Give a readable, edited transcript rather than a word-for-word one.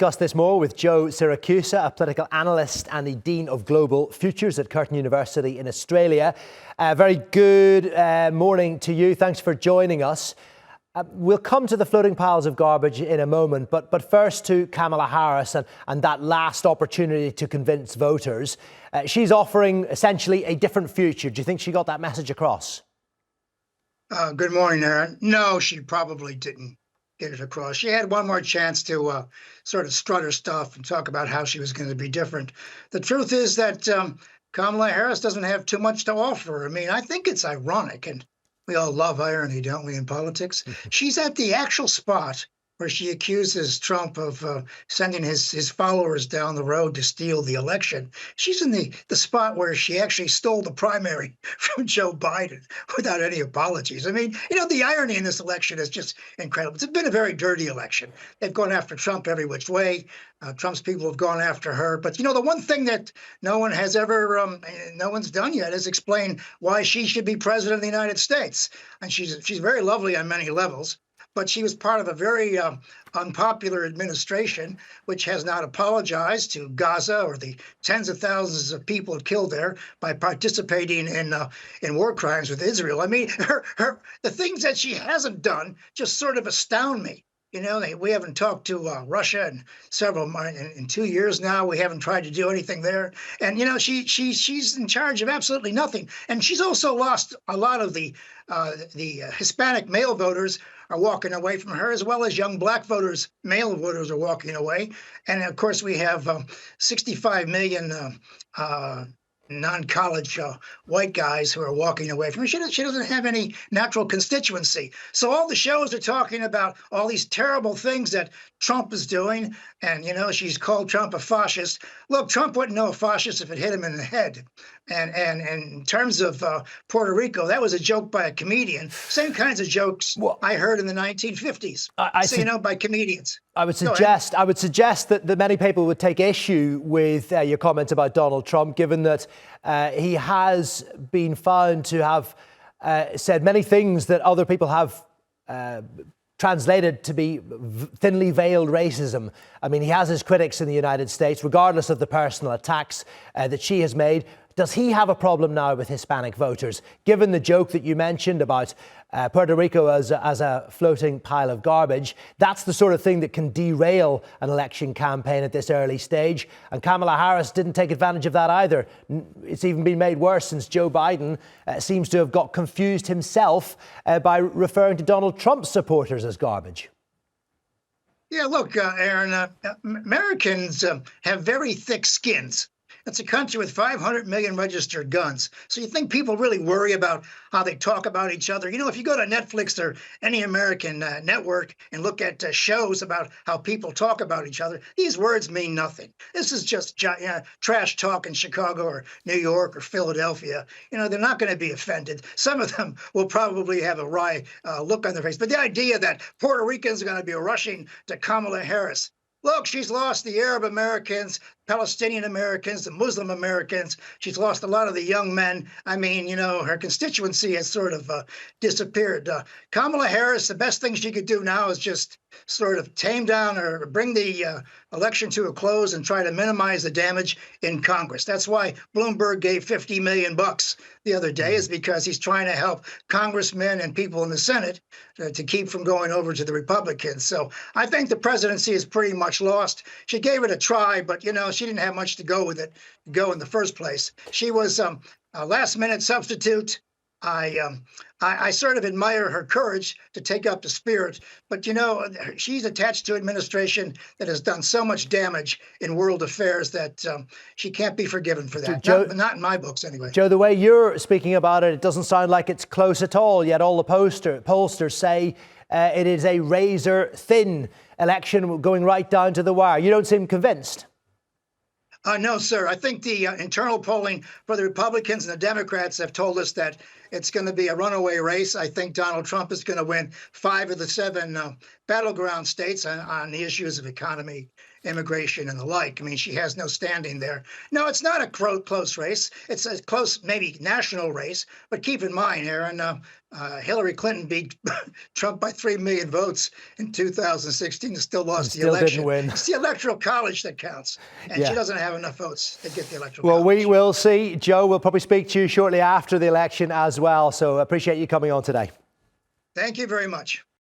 discuss this more with Joe Siracusa, a political analyst and the Dean of Global Futures at Curtin University in Australia. Very good morning to you. Thanks for joining us. We'll come to the floating piles of garbage in a moment, but first to Kamala Harris and that last opportunity to convince voters. She's offering essentially a different future. Do you think she got that message across? Good morning, Aaron. No, she probably didn't get it across. She had one more chance to sort of strut her stuff and talk about how she was going to be different. The truth is that Kamala Harris doesn't have too much to offer. I mean, I think it's ironic, and we all love irony, don't we, in politics? She's at the actual spot where she accuses Trump of sending his followers down the road to steal the election. She's in the spot where she actually stole the primary from Joe Biden without any apologies. I mean, you know, the irony in this election is just incredible. It's been a very dirty election. They've gone after Trump every which way. Trump's people have gone after her. But, you know, the one thing that no one's done yet is explain why she should be president of the United States. And she's very lovely on many levels. But she was part of a very unpopular administration, which has not apologized to Gaza or the tens of thousands of people killed there by participating in war crimes with Israel. I mean, the things that she hasn't done just sort of astound me. You know, we haven't talked to Russia in 2 years now. We haven't tried to do anything there. And, you know, she's in charge of absolutely nothing. And she's also lost a lot of the Hispanic male voters are walking away from her, as well as young black voters, male voters are walking away. And, of course, we have 65 million non-college white guys who are walking away from her. She doesn't have any natural constituency. So all the shows are talking about all these terrible things that Trump is doing. And, you know, she's called Trump a fascist. Look, Trump wouldn't know a fascist if it hit him in the head. And in terms of Puerto Rico, that was a joke by a comedian. Same kinds of jokes I heard in the 1950s, by comedians. I would suggest that many people would take issue with your comments about Donald Trump, given that he has been found to have said many things that other people have translated to be thinly veiled racism. I mean, he has his critics in the United States, regardless of the personal attacks that she has made. Does he have a problem now with Hispanic voters? Given the joke that you mentioned about Puerto Rico as a floating pile of garbage, that's the sort of thing that can derail an election campaign at this early stage. And Kamala Harris didn't take advantage of that either. It's even been made worse since Joe Biden seems to have got confused himself by referring to Donald Trump's supporters as garbage. Yeah, look, Aaron, Americans have very thick skins. It's a country with 500 million registered guns. So you think people really worry about how they talk about each other? You know, if you go to Netflix or any American network and look at shows about how people talk about each other, these words mean nothing. This is just trash talk in Chicago or New York or Philadelphia. You know, they're not going to be offended. Some of them will probably have a wry look on their face. But the idea that Puerto Ricans are going to be rushing to Kamala Harris, look, she's lost the Arab Americans, Palestinian Americans, the Muslim Americans. She's lost a lot of the young men. I mean, you know, her constituency has sort of disappeared. Kamala Harris, the best thing she could do now is just sort of tame down or bring the election to a close and try to minimize the damage in Congress. That's why Bloomberg gave $50 million the other day, is because he's trying to help congressmen and people in the Senate to keep from going over to the Republicans. So I think the presidency is pretty much lost. She gave it a try, but, you know, she didn't have much to go with it, in the first place. She was a last-minute substitute. I sort of admire her courage to take up the spirit, but, you know, she's attached to an administration that has done so much damage in world affairs that she can't be forgiven for that. Joe, not in my books, anyway. Joe, the way you're speaking about it, it doesn't sound like it's close at all, yet all the pollsters say it is a razor-thin election going right down to the wire. You don't seem convinced. No, sir. I think the internal polling for the Republicans and the Democrats have told us that It's going to be a runaway race. I think Donald Trump is going to win 5 of the 7 battleground states on the issues of economy, immigration, and the like. I mean, she has no standing there. No, it's not a close race. It's a close, maybe national race. But keep in mind, Aaron, Hillary Clinton beat Trump by 3 million votes in 2016 and still lost the election. Didn't win. It's the Electoral College that counts. And she doesn't have enough votes to get the Electoral Well, College. we will see. Joe, we'll probably speak to you shortly after the election as well. So appreciate you coming on today. Thank you very much.